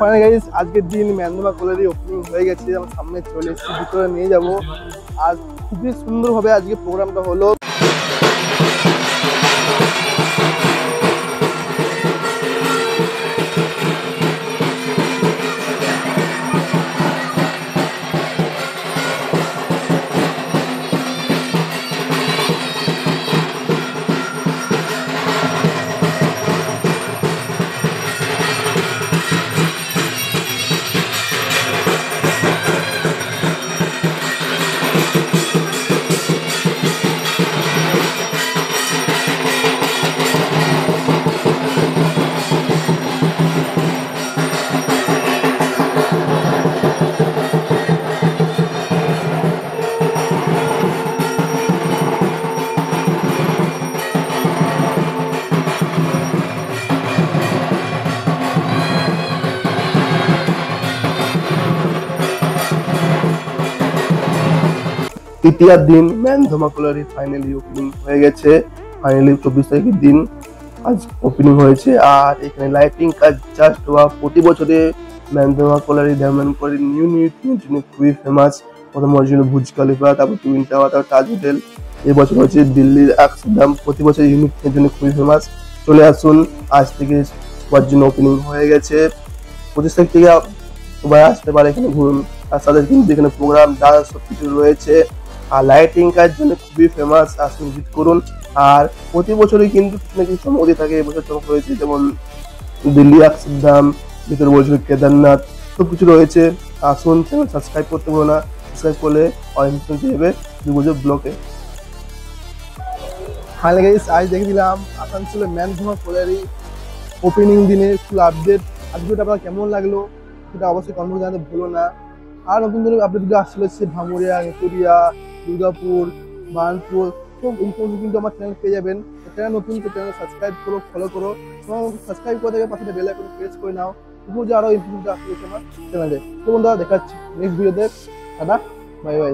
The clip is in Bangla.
ফাইনালি গাইস আজকের দিন ম্যানধমা কলেজে ওপেনিং হয়ে গেছে। আমার সামনে চলে এসেছি, ভিতরে নিয়ে যাব। আর খুবই সুন্দরভাবে আজকে প্রোগ্রামটা হলো। তৃতীয় দিন ম্যানধমা কলেজের ফাইনালি ওপেনিং হয়ে গেছে। ফাইনালি 24 তারিখের দিন আজ ওপেনিং হয়েছে। আর এখানে লাইটিং কাজ জাস্ট হওয়া। প্রতি বছরে ম্যানধমা কলেজের ডায়মন্ড কলেজ নিউ জন্য খুবই ফেমাস। প্রথম বছর বুর্জ খলিফা, তারপর টুইন টাওয়ার, তারপর তাজ হোটেল। এবছর হচ্ছে দিল্লির আকসারধাম। প্রতি বছর ইউনিটের জন্য খুবই ফেমাস। চলে আসুন, আজ থেকে সবার জন্য ওপেনিং হয়ে গেছে। 25 তারিখ থেকে সবাই আসতে পারে এখানে ঘুরুন। আর তাদের কিন্তু এখানে প্রোগ্রাম, ডান্স সবকিছু রয়েছে। আর লাইটিং কাজ জন্য খুবই ফেমাস, আসুন ভিজিট করুন। আর প্রতি বছরই কিন্তু কিছু না কিছু চমক থাকে। এবছর চমক রয়েছে যেমন দিল্লি আকসারধাম, ভিতরে বলছিল কেদারনাথ, সবকিছু রয়েছে। আসুন, চ্যানেল সাবস্ক্রাইব করতে ভুলো না। সাবস্ক্রাইব করলে অরিয়েন্টেশন যাবে দুবছর ব্লকে। ফাইনালি গাইস আজ দেখে দিলাম আসানসোলের ম্যানধমা কলেজের ওপেনিং দিনের ফুল আপডেট। আজকে আপনার কেমন লাগলো সেটা অবশ্যই কমেন্ট জানাতে ভুলো না। আর নতুন নতুন আপডেটগুলো আসতে চলেছে ভামুরিয়া, নেতুরিয়া, দুর্গাপুর, বার্নপুর, সব ইনফরমেশন কিন্তু আমার চ্যানেল পেয়ে যাবেন। চ্যানেল নতুন তো চ্যানেল সাবস্ক্রাইব করো, ফলো করো এবং সাবস্ক্রাইব করে থেকে পাশে বেল আইকন প্রেস করে নাও। যে আরো ইনফরমেশন আসতে চলেছে আমার চ্যানেলে। তো বন্ধুরা দেখাচ্ছি নেক্সট ভিডিওতে। Tata, bye bye.